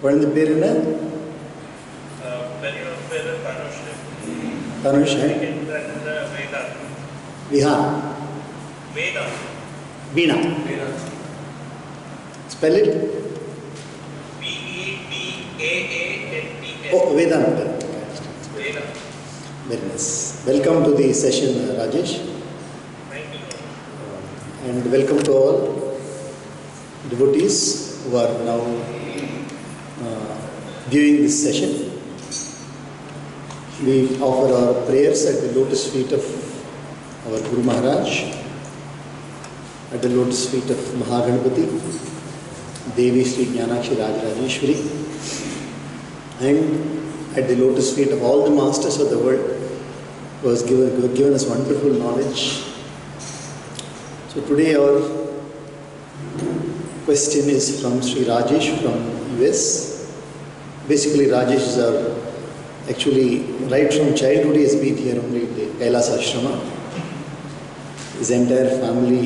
குழந்தை பேர் என்ன? பெரியவர் பேர் தனுஷ். தனுஷ். விஹான். வேதா. வீணா. Spell it. Vedaant. Oh, Vedanta. Veda. Very nice. Welcome to the session, Rajesh. Thank you. And welcome to all devotees who are now viewing this session. We offer our prayers at the lotus feet of our Guru Maharaj, at the lotus feet of Mahaganapati, Devi Sri Jnanakshi Rajrajeshwari, and at the lotus feet of all the masters of the world who has given us wonderful knowledge. So today our question is from Sri Rajesh from US. Basically Rajesh is our, actually right from childhood he has been here only at the Kailas Ashrama. His entire family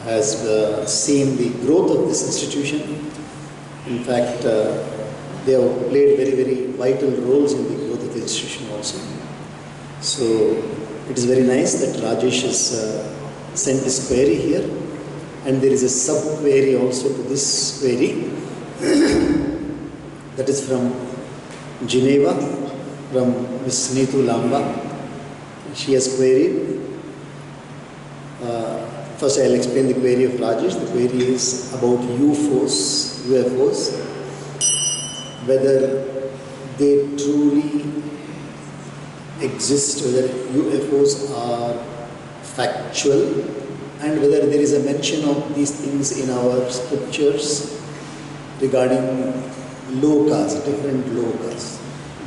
has seen the growth of this institution. In fact, they have played very, very vital roles in the growth of the institution also. So it is very nice that Rajesh has sent this query here, and there is a sub-query also to this query that is from Geneva, from Ms. Neetu Lamba. She has queried. First I will explain the query of Rajesh. The query is about UFOs, whether they truly exist, whether UFOs are factual, and whether there is a mention of these things in our scriptures regarding lokas,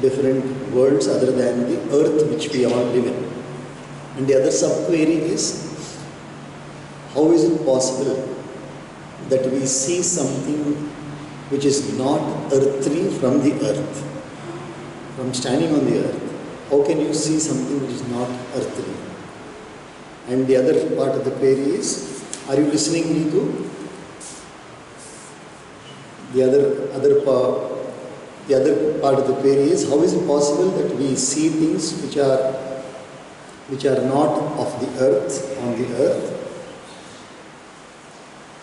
different worlds other than the earth which we all live in. And the other sub-query is, how is it possible that we see something which is not earthly from the earth? From standing on the earth, how can you see something which is not earthly? And the other part of the query is, are you listening, Neetu? The other part of the query is, how is it possible that we see things which are not of the earth, on the earth?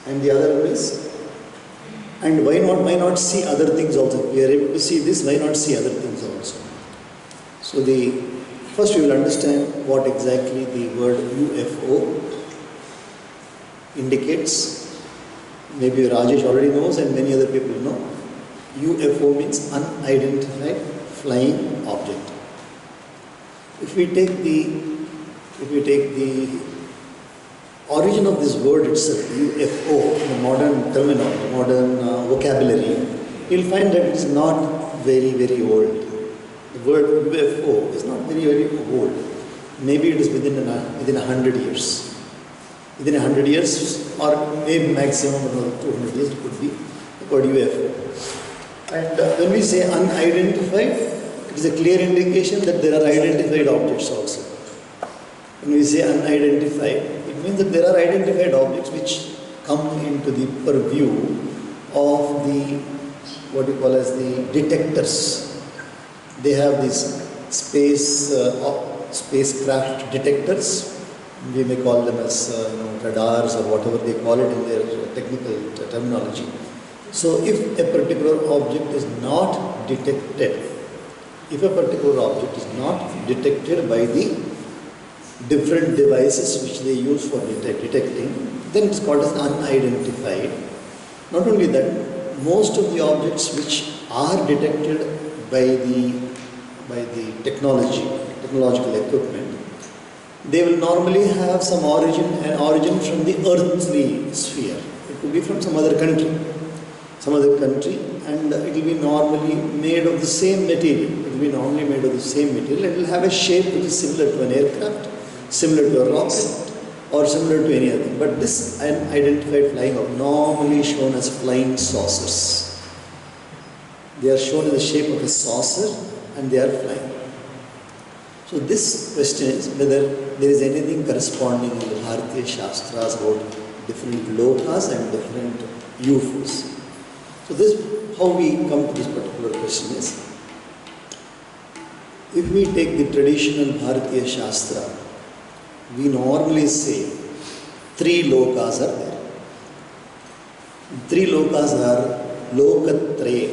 And the other one is, and why not see other things also? We are able to see this, why not see other things also? So first we will understand what exactly the word UFO indicates. Maybe Rajesh already knows and many other people know. UFO means unidentified flying object. If we take the origin of this word itself, UFO, the modern terminology, modern vocabulary, you will find that it is not very, very old. The word UFO is not very, very old. Maybe it is within 100 years. Within 100 years, or maybe maximum 200 years, it could be the word UFO. And when we say unidentified, it is a clear indication that there are identified objects also. When we say unidentified, it means that there are identified objects which come into the purview of the, what you call as the detectors. They have these spacecraft detectors. We may call them as radars or whatever they call it in their technical terminology. So if a particular object is not detected, by the different devices which they use for detecting, then it is called as unidentified. Not only that, most of the objects which are detected by the technological equipment, they will normally have some origin from the earthly sphere. It could be from some other country, and it will be normally made of the same material. It will have a shape which is similar to an aircraft, similar to a rocket, or similar to any other. But this unidentified flying object, normally shown as flying saucers. They are shown in the shape of a saucer and they are flying. So this question is whether there is anything corresponding in the Bharatiya Shastras about different lokas and different UFOs. So this how we come to this particular question is, if we take the traditional Bharatiya Shastra, we normally say three lokas are there. Three lokas are Lokatrayam.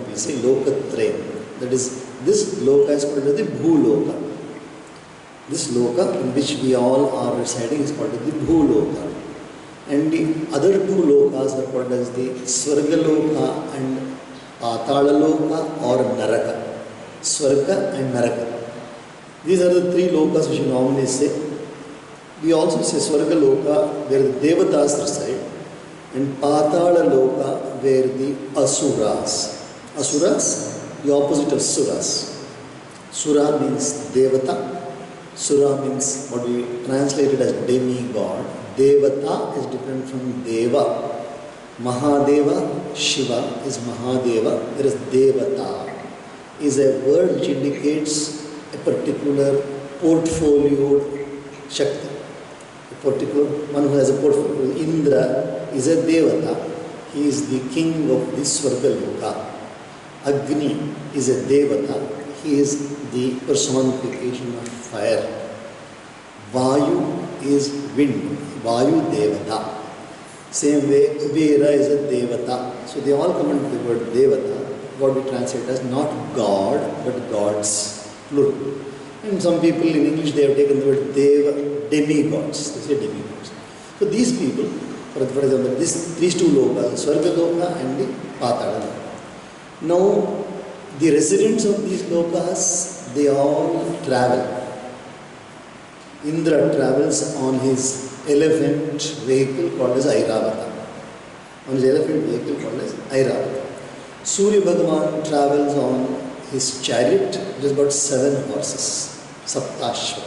We say Lokatrayam. That is, this loka is called as the Bhuloka. This loka in which we all are residing is called as the Bhuloka. And the other two lokas are called as the Swargaloka and Patalaloka or Naraka. Swarga and Naraka. These are the three lokas which we normally say. We also say Swargaloka where the Devatas reside, and Patala Loka where the Asuras. Asuras, the opposite of Suras. Sura means Devata. Sura means what we translated as demigod. Devata is different from Deva. Mahadeva, Shiva is Mahadeva. There is Devata. Is a word which indicates a particular portfolio Shakti. A particular one who has a portfolio. Indra is a Devata. He is the king of the Swargaloka. Agni is a Devata. He is the personification of fire. Vayu is wind. Vayu Devata. Same way, Kubera is a Devata. So they all come under the word Devata. What we translate as not God, but gods, plural. And some people in English, they have taken the word demigods. They say demigods. So these people, for example, these two lokas, Swargaloka and the Patala. Now, the residents of these lokas, they all travel. Indra travels on his elephant vehicle called as Airavata. On his elephant vehicle called as Airavata. Surya Bhagavan travels on his chariot, which has got 7 horses, Saptashva.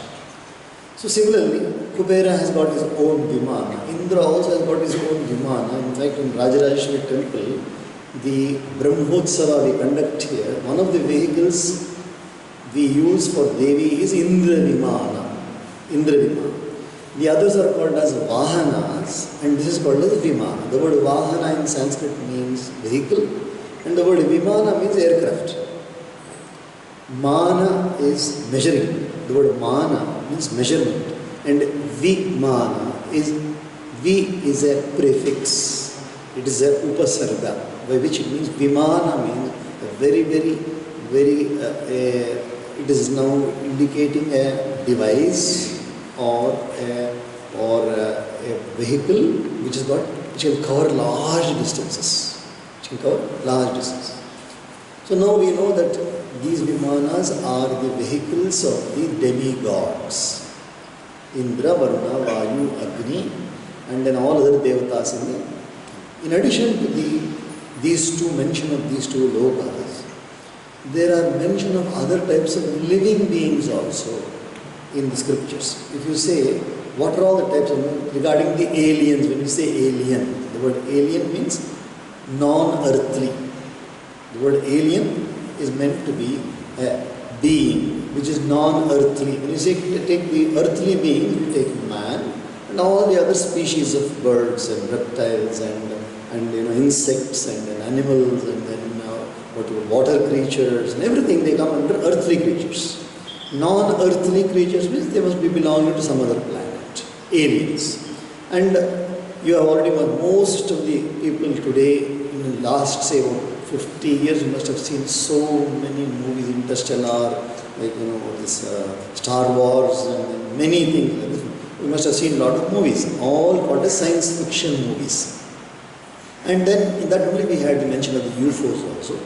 So similarly, Kubera has got his own Vimana. Indra also has got his own Vimana. In fact, in Rajarajeshwari temple, the Brahmotsava we conduct here, one of the vehicles we use for Devi is Indra Vimana. Indra Vimana. The others are called as Vahanas, and this is called as Vimana. The word Vahana in Sanskrit means vehicle, and the word Vimana means aircraft. Mana is measuring. The word Mana means measurement. And Vimana is, V is a prefix. It is a Upasarga, by which it means Vimana means a very, it is now indicating a device or a vehicle which can cover large distances. So now we know that these Vimanas are the vehicles of the demigods. Indra, Varuna, Vayu, Agni, and then all other Devatas in them. In addition to these two mention of these two lokas, there are mention of other types of living beings also in the scriptures. If you say, what are all the types of, regarding the aliens, when you say alien, the word alien means non-earthly. The word alien is meant to be a being which is non-earthly. When you say take the earthly beings, you take man and all the other species of birds and reptiles and insects and animals and then water creatures and everything, they come under earthly creatures. Non-earthly creatures means they must be belonging to some other planet, aliens. And you have already, most of the people today, in the last say 50 years, you must have seen so many movies, Interstellar, Star Wars and many things like this. You must have seen a lot of movies, all called as science fiction movies. And then in that only we had the mention of the UFOs also.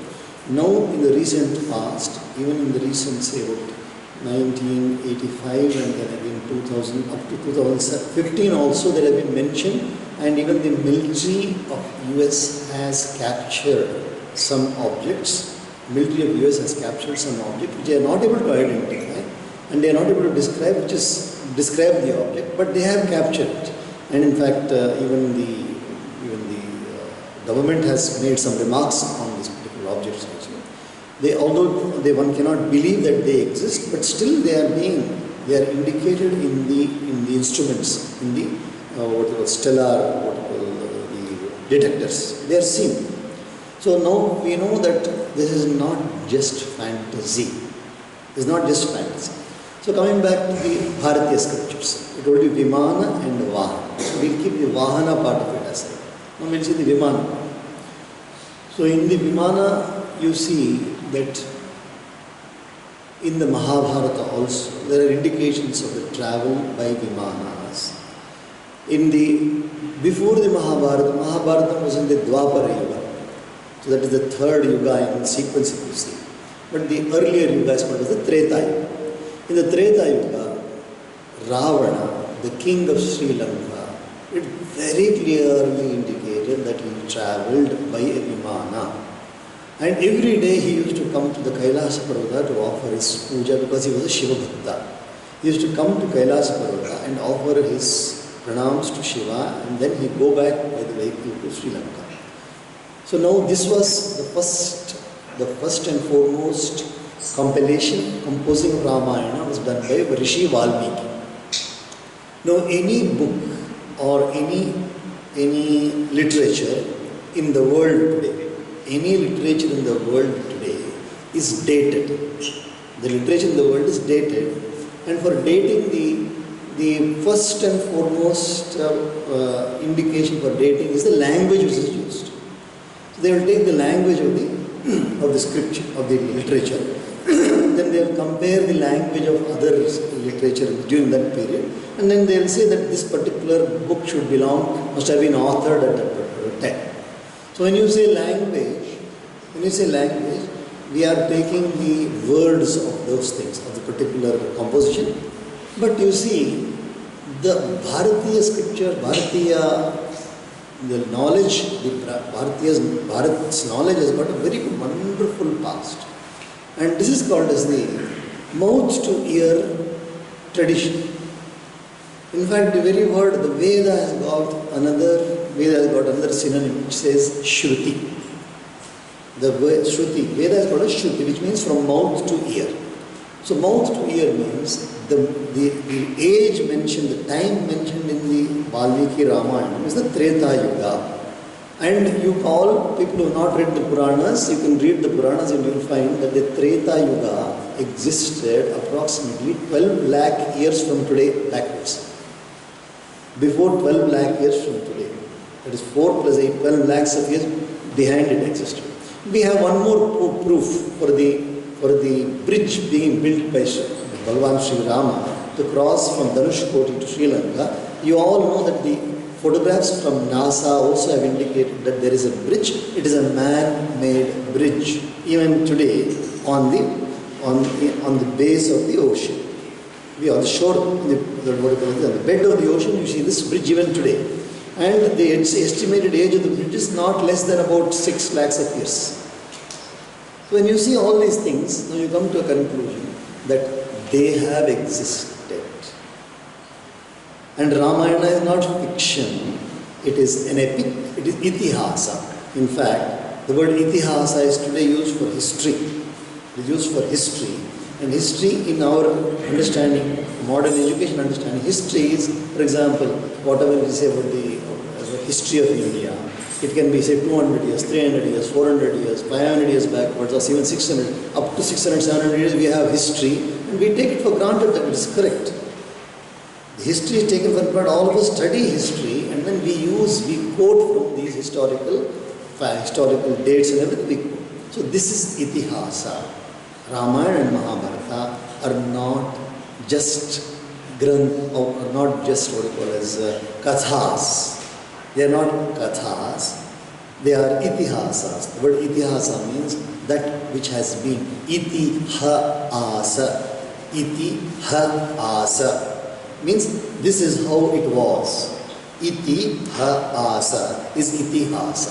Now in the recent past, even in the recent say 1985 and then again 2000 up to 2015 also there have been mentioned, and even the military of US has captured some objects. Military of US has captured some object which they are not able to identify and they are not able to describe the object, but they have captured it. And in fact even the government has made some remarks on these particular objects also. Although one cannot believe that they exist, but still they are indicated in the instruments, in the stellar, the detectors. They are seen. So now we know that this is not just fantasy. It's not just fantasy. So coming back to the Bharatiya scriptures, it will be Vimana and Vahana. So we'll keep the Vahana part of it aside. Now we'll see the Vimana part. So in the Vimana, you see that in the Mahabharata also, there are indications of the travel by Vimanas. Before the Mahabharata was in the Dwapara Yuga. So that is the third Yuga in the sequence if you see. But the earlier Yuga is called as the Treta Yuga. In the Treta Yuga, Ravana, the king of Sri Lanka, it very clearly indicated that he travelled by a Vimana. And every day he used to come to the Kailasa Parvata to offer his puja because he was a Shiva Bhakta. He used to come to Kailasa Parvata and offer his pranams to Shiva, and then he'd go back by the vehicle to Sri Lanka. So now this was the first and foremost composing of Ramayana was done by Rishi Valmiki. Now any book or any literature in the world today, is dated. The literature in the world is dated, and for dating the first and foremost indication for dating is the language which is used. So they will take the language of the scripture, of the literature, then they will compare the language of other literature during that period, and then they will say that this particular book must have been authored at that particular time. So when you say language, we are taking the words of those things, of the particular composition. But you see, the Bharatiya scripture, the knowledge, Bharat's knowledge has got a very wonderful past. And this is called as the mouth to ear tradition. In fact, the very word, the Veda has got another synonym which says Shruti. The word Shruti, Veda has got a Shruti, which means from mouth to ear. So mouth to ear means the age mentioned, the time mentioned in the Valmiki Ramayana is the Treta Yuga. And people who have not read the Puranas, you can read the Puranas and you will find that the Treta Yuga existed approximately 12 lakh years from today backwards. Before 12 lakh years from today. That is 4 plus 8, 12 lakhs of years behind it existed. We have one more proof for the bridge being built by Bhagavan Sri Rama to cross from Dhanushkoti to Sri Lanka. You all know that the photographs from NASA also have indicated that there is a bridge. It is a man-made bridge. Even today, on the base of the ocean, on the shore, on the bed of the ocean, you see this bridge even today. And the estimated age of the bridge is not less than about 6 lakhs of years. So when you see all these things, now you come to a conclusion that they have existed. And Ramayana is not fiction, it is an epic, it is itihasa. In fact, the word itihasa is today used for history. It is used for history. And history in our understanding, modern education understanding, history is, for example, whatever we say about the history of India, it can be say 200 years, 300 years, 400 years, 500 years backwards, or even 600, up to 600, 700 years we have history, and we take it for granted that it is correct. The history is taken for granted. All of us study history, and then we quote from these historical dates and everything. So this is itihasa. Ramayana and Mahabharata are not just or not just what we call as kathas. They are not kathas. They are itihasas. The word itihasa means that which has been. Itihasa. Itihasa means this is how it was. Itihasa is itihasa.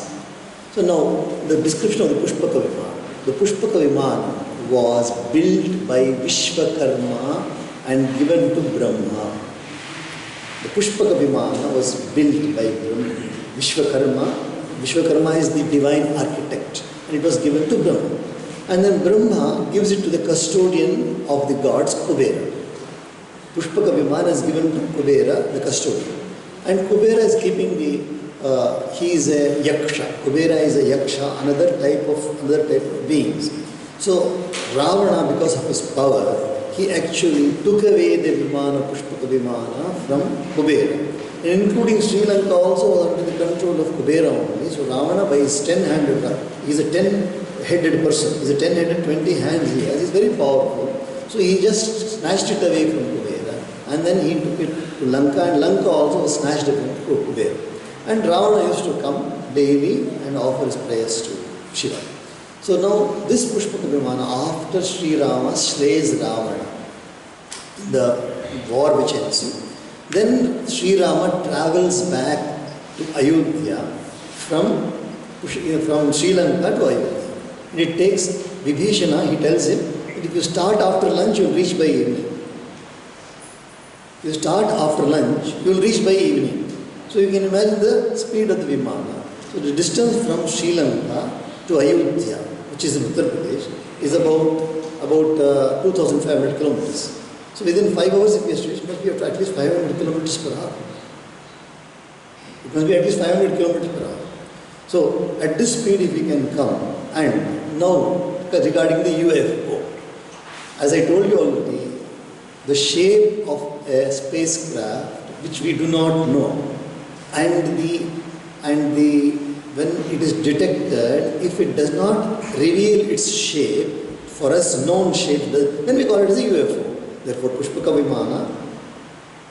So now the description of the Pushpaka Vimana. The Pushpaka Vimana was built by Vishwakarma and given to Brahma. The Pushpaka Vimana was built by Vishwakarma. Vishwakarma is the divine architect, and it was given to Brahma. And then Brahma gives it to the custodian of the gods, Kubera. Pushpaka Vimana is given to Kubera, the custodian. And Kubera is keeping he is a yaksha. Kubera is a yaksha, another type of beings. So Ravana, because of his power, he actually took away the Vimana, Pushpaka Vimana from Kubera. And including Sri Lanka also was under the control of Kubera only. So Ravana, by his 10-handed, he is a 10-headed person. He is a 10-headed, 20 hands he has. He is very powerful. So he just snatched it away from Kubera. And then he took it to Lanka, and Lanka also was snatched away from Kubera. And Ravana used to come daily and offer his prayers to Shiva. So now this Pushpaka Vimana, after Sri Rama slays Ravana, the war which ensued, then Sri Rama travels back to Ayodhya from Sri Lanka to Ayodhya. And it takes Vibhishana, he tells him that if you start after lunch, you will reach by evening. If you start after lunch, you will reach by evening. So you can imagine the speed of the Vimana. So the distance from Sri Lanka to Ayodhya, which is in Uttar Pradesh, is about 2,500 kilometers. So within 5 hours, if we reach, it must be at least 500 kilometers per hour. It must be at least 500 kilometers per hour. So at this speed, if we can come, and now regarding the UFO, as I told you already, the shape of a spacecraft which we do not know, and when it is detected, if it does not reveal its shape, for us known shape, then we call it as a UFO. Therefore, Pushpaka Vimana,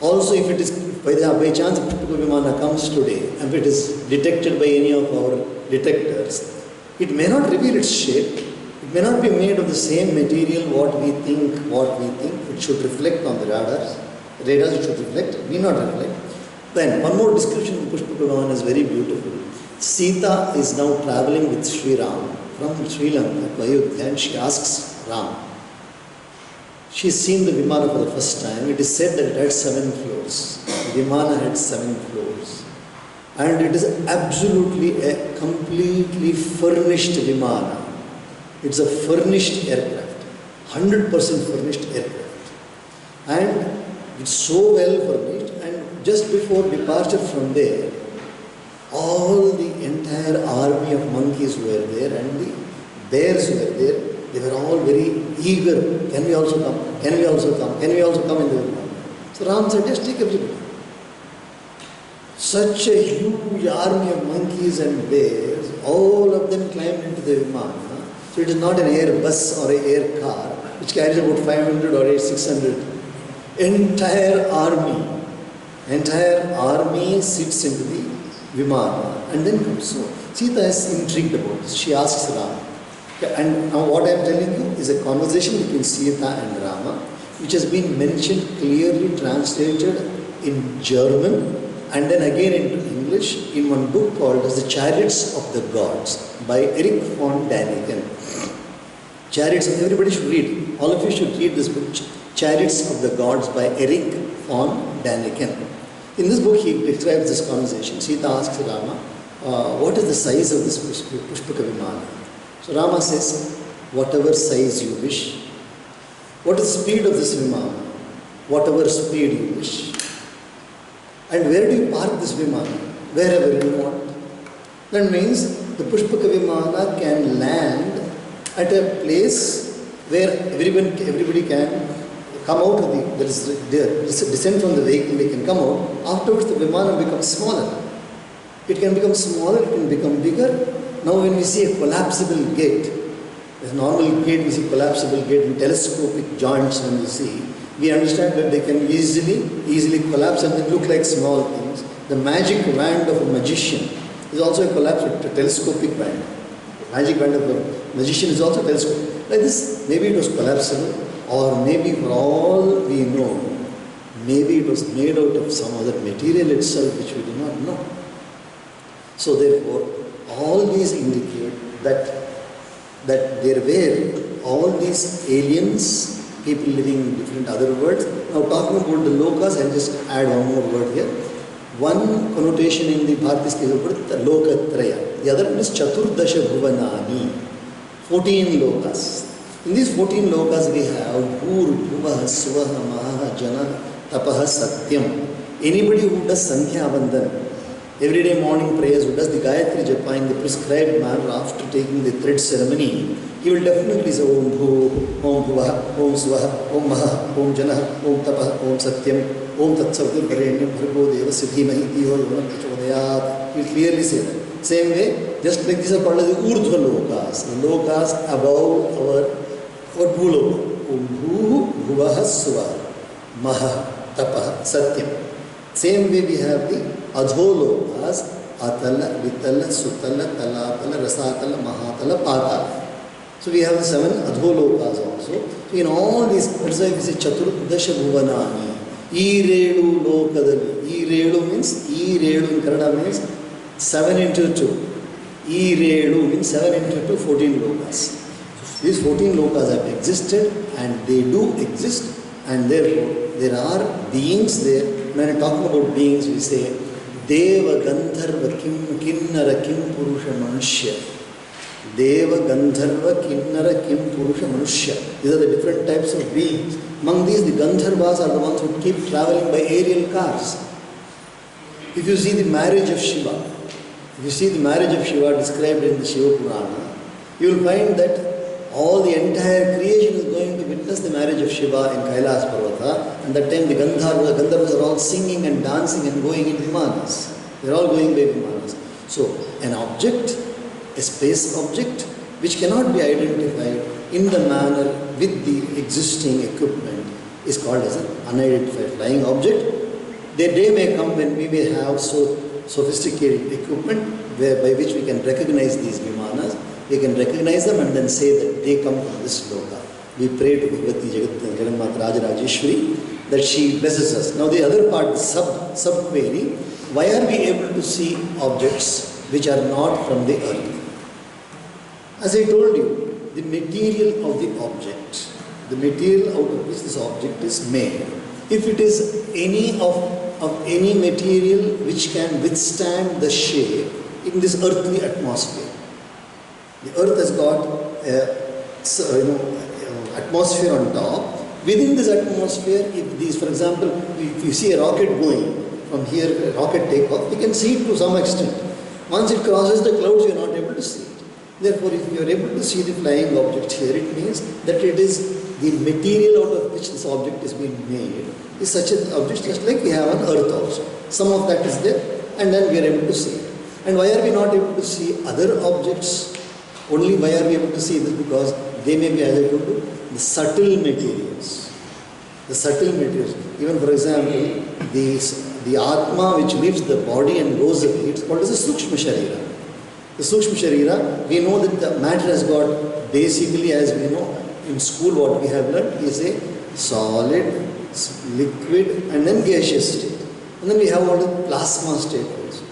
also if it is by chance Pushpaka Vimana comes today, and if it is detected by any of our detectors, it may not reveal its shape, it may not be made of the same material what we think, it should reflect on the radars it should reflect, need not reflect. Then one more description of Pushpaka Vimana is very beautiful. Sita is now traveling with Sri Ram from Sri Lanka to Ayodhya, and she asks Ram. She has seen the Vimana for the first time. It is said that it had 7 floors. The Vimana had 7 floors. And it is absolutely a completely furnished Vimana. It's a furnished aircraft. 100% furnished aircraft. And it's so well furnished, and just before departure from there, all the entire army of monkeys were there and the bears were there. They were all very eager. Can we also come? Can we also come? Can we also come in the Vimana? So Ram said, just take everybody. Such a huge army of monkeys and bears, all of them climbed into the Vimana. So it is not an air bus or an air car which carries about 500 or 600. Entire army sits into the Vimana and then comes. So Sita is intrigued about this. She asks Rama. And now what I am telling you is a conversation between Sita and Rama, which has been mentioned, clearly translated in German and then again into English in one book called as The Chariots of the Gods by Erich von Däniken. Chariots, everybody should read. All of you should read this book, Chariots of the Gods by Erich von Däniken. In this book, he describes this conversation. Sita asks Rama, what is the size of this Pushpaka Vimana? So Rama says, whatever size you wish. What is the speed of this Vimana? Whatever speed you wish. And where do you park this Vimana? Wherever you want. That means the Pushpaka Vimana can land at a place where everybody can come out of there is descent from the vehicle, they can come out. Afterwards the Vimana becomes smaller. It can become smaller, it can become bigger. Now when we see a collapsible gate, a normal gate, we see collapsible gate with telescopic joints when we see, we understand that they can easily collapse and they look like small things. The magic wand of a magician is also a collapsible, a telescopic wand. The magic wand of a magician is also telescopic. Like this, maybe it was collapsible, or maybe for all we know, maybe it was made out of some other material itself which we do not know. So therefore, all these indicate that there were all these aliens, people living in different other worlds. Now talking about the lokas, I'll just add one more word here. One connotation in the Bharati's case of Lokatraya. The other one is Chaturdasha Bhuvanani. 14 lokas. In these 14 lokas we have Bhur, Bhuvaha, Suvaha, Maha, Jana, Tapaha, Satyam. Anybody who does Sankhya Vandan, everyday morning prayers, who does the Gayatri Japa in the prescribed manner after taking the thread ceremony, he will definitely say Om Bhu, Om Bhuvaha, Om Swaha, Om Maha, Om Janaha, Om Tapaha, Om Satyam, Om Tatsavitur Varenyam Bhargo Devasya Dhimahi Dhiyo Yona Prachodayat. He will clearly say that. Same way, just like these are called as the Urdhva Lokas, the Lokas above our Bhuloka. Om Bhu, Bhuvaha, Swaha, Maha, Tapaha, Satyam. Same way we have the Adholokas, Atala, Vitala, Sutala, Talatala, Rasatala, Mahatala, Patala. So we have 7 Adholokas also. So in all these, that's why we say Chaturdasha Bhuvanani. Irelu Lokadali. Irelu means, Irelu in Kannada means 7 into 2. Irelu means 7 into 2, 14 Lokas. These 14 Lokas have existed and they do exist, and therefore there are beings there. When I talk about beings, we say Deva Gandharva Kim Kinnara Kim Purusha Manushya. Deva Gandharva Kinnara Kim Purusha Manushya. These are the different types of beings. Among these, the Gandharvas are the ones who keep traveling by aerial cars. If you see the marriage of Shiva, described in the Shiva Purana, you will find that all the entire creation is going to witness the marriage of Shiva in Kailas Parvata, and that time the Gandharvas are all singing and dancing and going in Vimanas. They are all going by Vimanas. So, an object, a space object, which cannot be identified in the manner with the existing equipment, is called as an unidentified flying object. The day may come when we may have so sophisticated equipment by which we can recognize these Vimanas. We can recognize them and then say that they come from this loka. We pray to Bhagavati Jagannath Rajarajeshwari that she blesses us. Now the other part, the sub-query, why are we able to see objects which are not from the earth? As I told you, the material of the object, the material out of which this object is made, if it is any of any material which can withstand the shape in this earthly atmosphere. The earth has got atmosphere on top. Within this atmosphere, if these, for example, if you see a rocket going from here, a rocket takeoff, you can see it to some extent. Once it crosses the clouds, you are not able to see it. Therefore, if you are able to see the flying object here, it means that it is the material out of which this object is being made is such an object, just like we have on earth also. Some of that is there, and then we are able to see it. And why are we not able to see other objects? Only why are we able to see this? Because they may be, as I told you, the subtle materials. The subtle materials. Even for example, the Atma which leaves the body and goes away, it's called as a Sukshma Sharira. The Sukshma Sharira, we know that the matter has got, basically as we know, in school what we have learned is a solid, liquid and then gaseous state. And then we have what is plasma state also.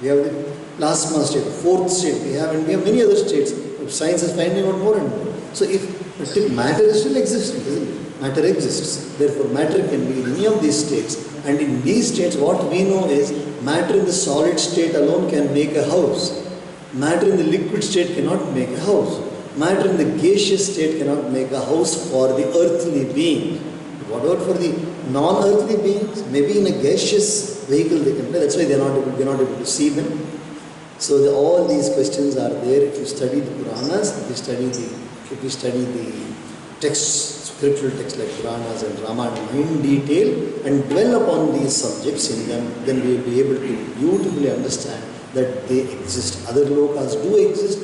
We have the plasma state, the fourth state we have, and we have many other states. Science is finding out more and more. So if matter is still existing, isn't it? Matter exists. Therefore matter can be in any of these states. And in these states what we know is matter in the solid state alone can make a house. Matter in the liquid state cannot make a house. Matter in the gaseous state cannot make a house for the earthly being. What about for the non-earthly beings? Maybe in a gaseous vehicle they can play. That's why they're not able to see them. So all these questions are there. If you study the Puranas, if you study the texts, scriptural texts like Puranas and Ramayana in detail and dwell upon these subjects in them, then we will be able to beautifully understand that they exist. Other lokas do exist.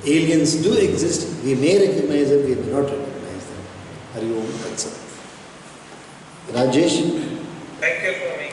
Aliens do exist. We may recognize them, we may not recognize them. Hari Om Tat Sat. Rajesh? Thank you for me.